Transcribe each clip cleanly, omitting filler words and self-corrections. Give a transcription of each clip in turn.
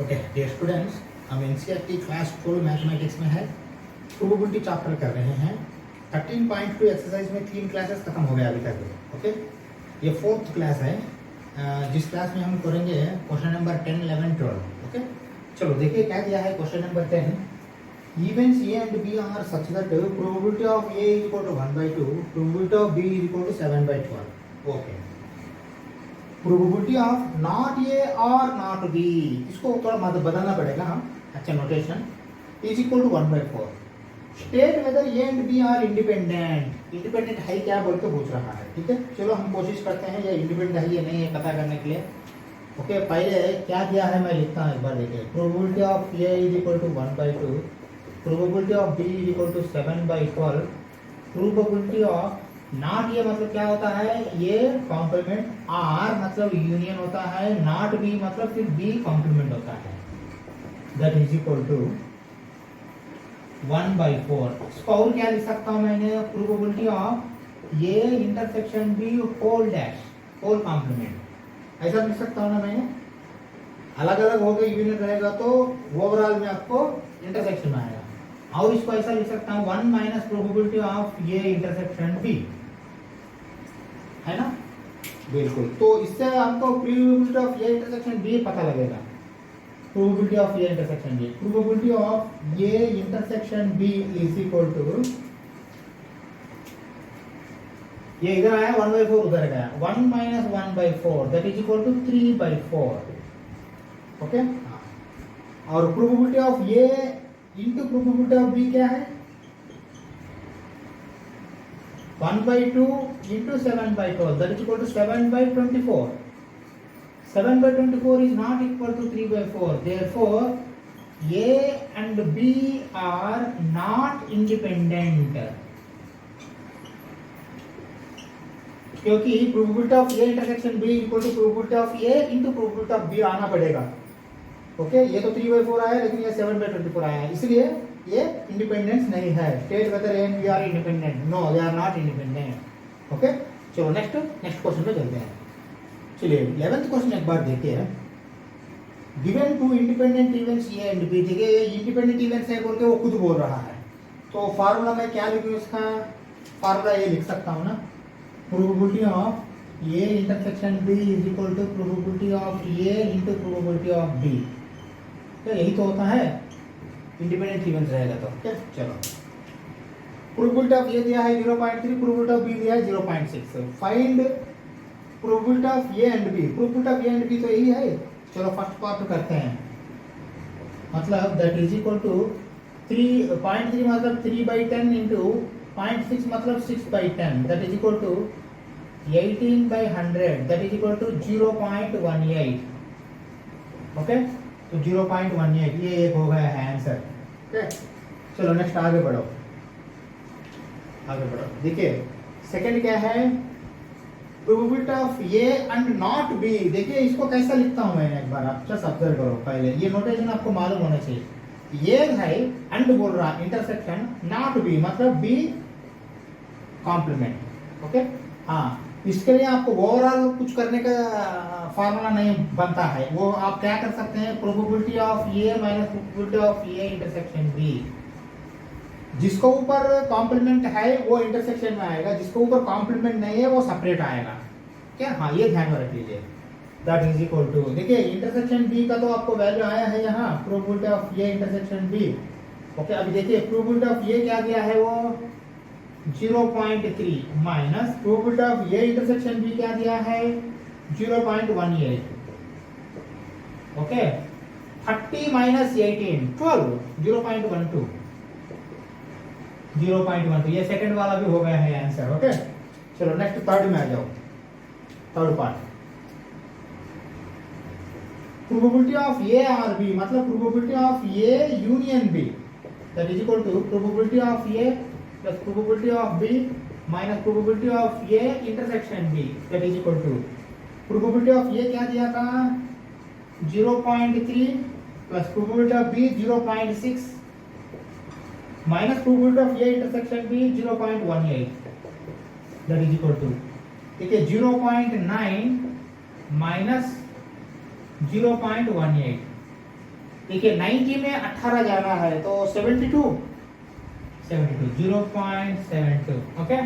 Okay dear students, हम NCERT class 12 mathematics में है, प्रोबेबिलिटी चैप्टर कर रहे हैं। 13.2 एक्सरसाइज में 3 क्लासेस खत्म हो गया अभी तक। ओके, ये 4th क्लास है, जिस क्लास में हम करेंगे क्वेश्चन नंबर 10, 11, 12। ओके, चलो देखिए क्या दिया है question number 10। Events A and B are such that probability of A is equal to 1/2, probability of B is equal to 7/12। Okay, probability of not a और नॉट बी, इसको थोड़ा मतलब बदलना पड़ेगा हम। अच्छा, notation is equal to 1/4। State whether A and B are independent. Independent है क्या बोल के पूछ रहा है। ठीक है, चलो हम कोशिश करते हैं ये इंडिपेंडेंट है या नहीं है पता करने के लिए। ओके, पहले क्या दिया है मैं लिखता हूँ एक बार देखिए। Probability of A is equal to 1/2, probability of B is equal to 7/12, probability of not ये मतलब क्या होता है, ये कॉम्प्लीमेंट, आर मतलब यूनियन होता है, नॉट बी मतलब फिर बी कॉम्प्लीमेंट होता है, दैट इज इक्वल टू 1/4। इसको और क्या लिख सकता हूं मैंने, probability of A intersection B whole dash whole complement, ऐसा लिख सकता हूं ना मैंने। अलग अलग हो गए यूनियन रहेगा तो ओवरऑल में आपको इंटरसेक्शन आएगा। और इसको ऐसा लिख सकता हूं 1 minus probability of A intersection B, है ना। बिल्कुल, तो इससे आपको probability of A intersection B पता लगेगा। Probability of A intersection B, probability of A intersection B is equal to, ये इधर आया 1/4, उधर गया 1 minus 1/4, that is equal to 3/4। Okay, और probability of A into probability of B क्या है, 1/2 into 7/12, that is equal to 7/24. 7/24 is not equal to 3/4. Therefore, A and B are not independent. क्योंकि probability of A intersection B equal to probability of A into probability of B आना पड़ेगा। Okay, ये तो 3/4 आया लेकिन ये 7/24 आया है, इसलिए ये इंडिपेंडेंस नहीं है। State whether A and B are independent, no they are not independent. Okay, चलो नेक्स्ट क्वेश्चन पे चलते हैं। चलिए 11th क्वेश्चन एक बार देखते हैं। Given two independent events A and B, देखिए ये इंडिपेंडेंट इवेंट्स है बोल के वो खुद बोल रहा है, तो फार्मूला में क्या लिखूं, इसका फार्मूला ये लिख सकता हूँ ना, probability of A intersection B is equal to probability of A into probability of B. तो यही तो होता है इंडिपेंडेंट इवेंट्स रहेगा तो। क्या, चलो प्रोबेबिलिटी ऑफ ए दिया है 0.3, प्रोबेबिलिटी ऑफ बी दिया है 0.6। Find probability of A and B. Probability of A and B तो यही है। चलो फर्स्ट पार्ट करते हैं, मतलब दैट इज इक्वल टू 3.3 मतलब 3/10 इंटू 0.6 मतलब 6/10, that is equal to 18/100, that is equal to 0.18। Okay, तो 0.18 ये एक हो गया है आंसर। ओके, चलो नेक्स्ट आगे बढ़ो, आगे बढ़ो। देखिए सेकंड क्या है, probability of A and not be. देखिए इसको कैसा लिखता हूं मैंने, एक बार आप जस्ट ऑब्जर्व करो। पहले ये नोटेशन आपको मालूम होना चाहिए। ए है एंड बोल रहा इंटरसेक्शन, नॉट बी मतलब बी कॉम्प्लीमेंट। ओके, हाँ, इसके लिए आपको ओवरऑल कुछ करने का फार्मूला नहीं बनता है, वो आप क्या कर सकते हैं, probability of A minus probability of A intersection B. जिसको ऊपर कॉम्प्लीमेंट है वो इंटरसेक्शन में आएगा, जिसको ऊपर कॉम्प्लीमेंट नहीं है वो सेपरेट आएगा। क्या, हाँ, ये ध्यान में रख लीजिए। दैट इज इक्वल टू, देखिए इंटरसेक्शन बी का तो आपको वैल्यू आया है यहाँ, probability of A intersection B. Okay, अभी देखिए प्रोबेबिलिटी ऑफ ए क्या दिया है, वो 0.3 minus probability of A intersection B क्या दिया है, 0.18। ओके, 30 माइनस 18 12, 0.12, 0.12, ये सेकंड वाला भी हो गया है आंसर। ओके, चलो नेक्स्ट थर्ड में आ जाओ। Third part, probability of A और बी मतलब probability of A union B, that is equal to probability of A plus probability of B minus probability of A intersection B, that is equal to probability of A क्या दिया था 0.3 plus probability of B 0.6 minus probability of A intersection B 0.18, that is equal to, देखिए 0.9 minus 0.18, देखिए 90 में 18 जाना है तो 72 0.72। Okay,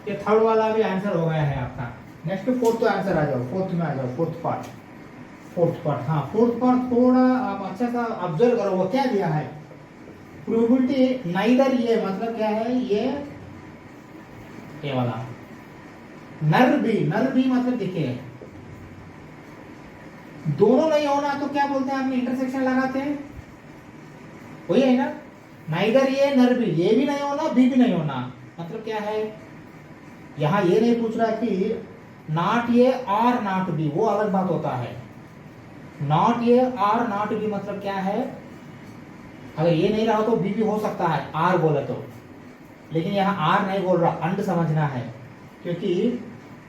ये थर्ड वाला भी आंसर हो गया है आपका। नेक्स्ट फोर्थ आंसर आ जाओ, फोर्थ में आ जाओ, फोर्थ पार्ट। हाँ, फोर्थ पार्ट थोड़ा आप अच्छा सा ऑब्जर्व करो, वो क्या दिया है। प्रोबेबिलिटी नाइदर, ये मतलब क्या है, ये वाला नर बी मतलब देखिए दोनों नहीं होना तो क्या बोलते हैं, हम इंटरसेक्शन लगाते हैं, वही है ना। नाइदर ये नर बी, ये भी नहीं होना बी भी नहीं होना, मतलब क्या है, यहां ये नहीं पूछ रहा कि नॉट ए और नॉट बी, वो अलग बात होता है। नॉट ए और नॉट बी मतलब क्या है, अगर ये नहीं रहा तो बी भी हो सकता है, आर बोले तो, लेकिन यहाँ आर नहीं बोल रहा, अंड समझना है, क्योंकि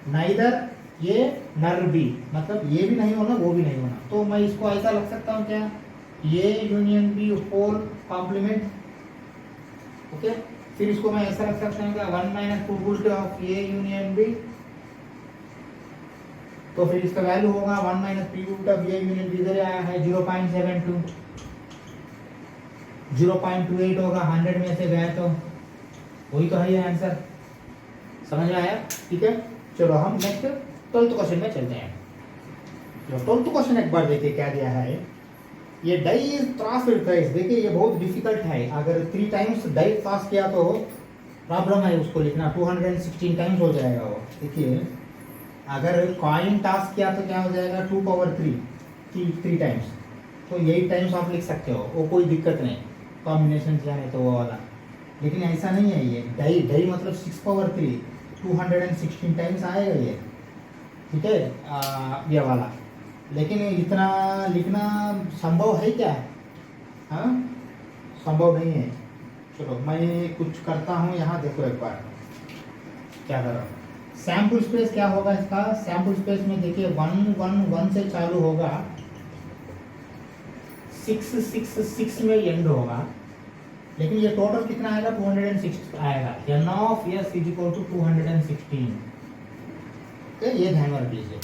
नाइदर ये नर बी मतलब ये भी नहीं होना वो भी नहीं होना। तो मैं इसको ऐसा लग सकता हूँ क्या, ये union B whole complement. Okay, फिर इसको मैं ऐसा रख सकता हूँ क्या, 1 minus probability of A union B, तो फिर इसका वैल्यू होगा 1 minus probability of A union B, इधर आया है 0.72, 0.28 होगा, 100 में से गए तो वही तो है ये आंसर, समझ में आया। ठीक है, चलो हम नेक्स्ट 12th क्वेश्चन में चलते हैं। जो 12th क्वेश्चन एक बार देखिए क्या दिया है, ये डाई इज ट्रांसफर्ड थ्राइस। देखिए ये बहुत डिफिकल्ट है, अगर 3 टाइम्स डाई पास किया तो प्रॉब्लम है उसको लिखना, 216 टाइम्स हो जाएगा वो। देखिए अगर कॉइन टास्क किया तो क्या हो जाएगा, 2 पावर 3 टाइम्स, तो 8 टाइम्स आप लिख सकते हो, वो कोई दिक्कत नहीं, कॉम्बिनेशन किया है तो वो वाला। लेकिन ऐसा नहीं है, ये डाई मतलब 6 पावर 3 216 टाइम्स आएगा ये, ठीक है, ये वाला। लेकिन इतना लिखना संभव है क्या, हाँ संभव नहीं है। चलो मैं कुछ करता हूँ यहाँ, देखो एक बार क्या कर रहा हूँ। सैम्पल स्पेस क्या होगा इसका, सैम्पल स्पेस में देखिए 1 1 1 से चालू होगा, 6 6 6 में एंड होगा, लेकिन ये टोटल कितना आएगा, 206 आएगा। n of s is equal to 216। ये ध्यान में रख लीजिए,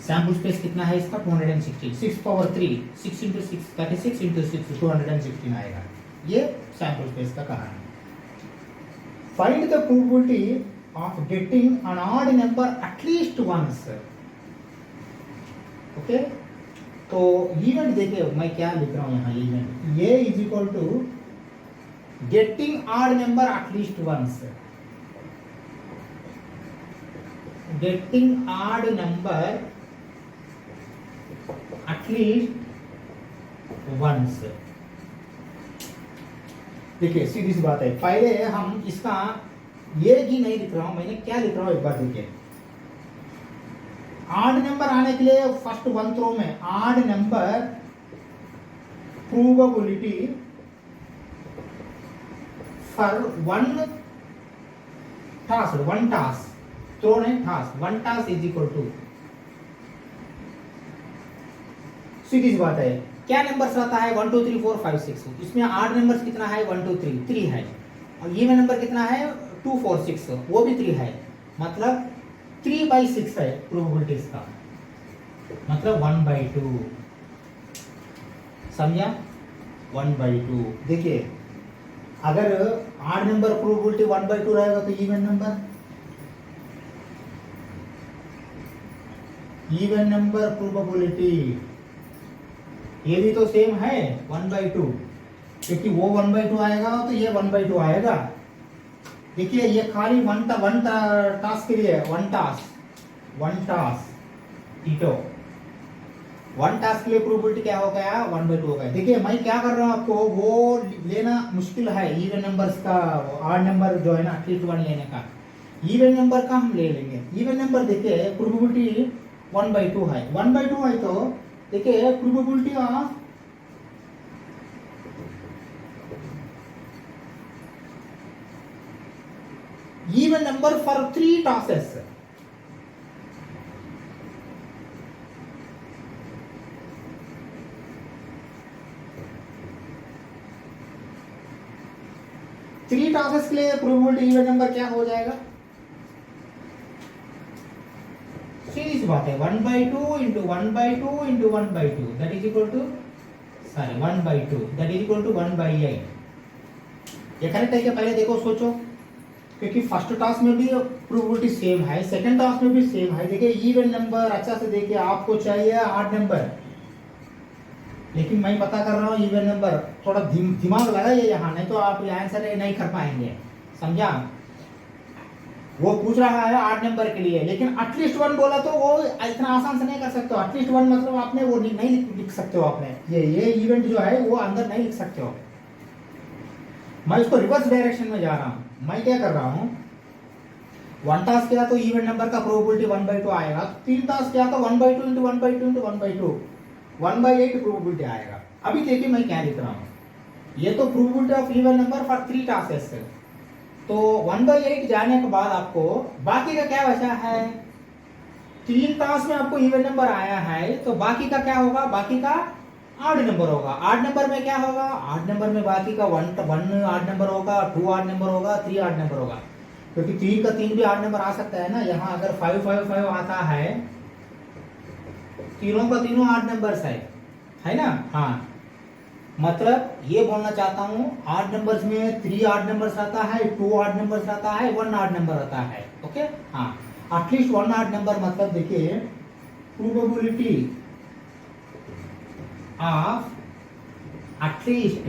सैम्पल स्पेस कितना है इसका, 216, 6 पावर 3 6 इंटू 6 36 इंटू 6 216 आएगा। ये सैम्पल स्पेस का कहानी। Find the probability of getting an odd number at least once. Okay, तो इवेंट देखिए मैं क्या लिख रहा हूं यहाँ, इवेंट ये is equal to getting odd number at least once, getting odd number at least once. देखिए सीधी सी बात है, पहले हम इसका ये ही नहीं लिख रहा हूं, मैंने क्या लिख रहा हूं एक बार देखिए। ऑड नंबर आने के लिए फर्स्ट 1 थ्रो में odd number probability for 1 task throw नहीं, task 1 task is equal to, सीधी सी बात है, क्या नंबर्स आता है 1 2 3 4 5 6, इसमें ऑड नंबर्स कितना है 1 2 3 है, और ये में नंबर कितना है 2 4 6, वो भी 3 है, मतलब 3/6 है प्रोबेबिलिटीज का, मतलब 1/2, समझा, 1/2। देखिए अगर ऑड नंबर प्रोबेबिलिटी 1/2 रहेगा तो इवन नंबर प्रोबेबिलिटी ये भी तो सेम है 1/2, क्योंकि वो 1/2 आएगा तो ये 1/2 आएगा। देखिए ये खाली वन टास्क के लिए, वन टास्क ठीक है, 1 टास्क के लिए प्रोबेबिलिटी क्या हो गया 1/2 हो गया। देखिए मैं क्या कर रहा हूँ, आपको वो लेना मुश्किल है, इवन नंबर्स का, ऑड नंबर जो है ना एटलीस्ट 1 लेने का, इवन नंबर का हम ले लेंगे। इवन नंबर देखिए प्रोबेबिलिटी 1/2 है, 1/2 है तो देखिए probability of even number for 3 tosses, three tosses के लिए प्रोबेबिलिटी इवन नंबर क्या हो जाएगा, सीधी सी बात है 1/2 into 1/2 into 1/2 that is equal to sorry 1/2 that is equal to 1/8। ये करेक्ट है क्या? पहले देखो सोचो, क्योंकि फर्स्ट टास्क में भी प्रोबेबिलिटी सेम है, सेकंड टास्क में भी सेम है। देखिए इवन नंबर अच्छा से देखिए, आपको चाहिए ऑड नंबर, लेकिन मैं पता कर रहा हूँ इवन नंबर। थोड़ा दिमाग लगाइए यहाँ, नहीं तो आप आंसर नहीं कर पाएंगे, समझा? वो पूछ रहा है 8 नंबर के लिए, लेकिन एटलीस्ट 1 बोला तो वो इतना आसान से नहीं कर सकते हो। एटलीस्ट 1 मतलब आपने वो नहीं लिख सकते हो, आपने ये इवेंट जो है वो अंदर नहीं लिख सकते हो। मैं इसको रिवर्स डायरेक्शन में जा रहा हूँ। मैं क्या कर रहा हूँ, 1 टास्क किया तो इवेंट नंबर का प्रोबेबिलिटी 1/2 आएगा। 3 टास्क किया तो 1/2 इंटू 1/2 इंटू 1/2 1/8 प्रोबेबिलिटी आएगा। अभी देखिए मैं क्या लिख रहा हूँ, ये तो probability of even number for 3 task. तो 1/8 जाने के बाद आपको बाकी का क्या बचा है? 3 टास्क में आपको इवन नंबर आया है, तो बाकी का क्या होगा? बाकी का ऑड नंबर होगा। ऑड नंबर में क्या होगा? ऑड नंबर में बाकी का 1 ऑड नंबर होगा, 2 ऑड नंबर होगा, 3 ऑड नंबर होगा, क्योंकि 3 का 3 भी ऑड नंबर आ सकता है ना। यहाँ अगर 5 5 5 आता है, तीनों का तीनों ऑड नंबर्स है ना? हाँ, मतलब ये बोलना चाहता हूँ, ऑड नंबर्स में 3 ऑड नंबर्स आता है, 2 ऑड नंबर्स आता है, 1 ऑड नंबर आता है। ओके, हाँ, एटलीस्ट 1 ऑड नंबर मतलब देखिए probability of at least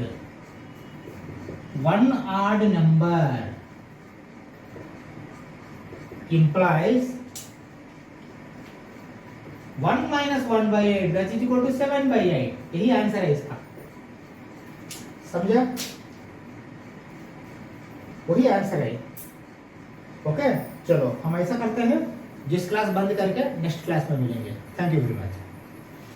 1 odd number implies 1 minus 1/8 that is equal to 7/8। यही आंसर है इसका, समझा? वही आंसर है। ओके, चलो हम ऐसा करते हैं, जिस क्लास बंद करके नेक्स्ट क्लास में मिलेंगे। Thank you very much.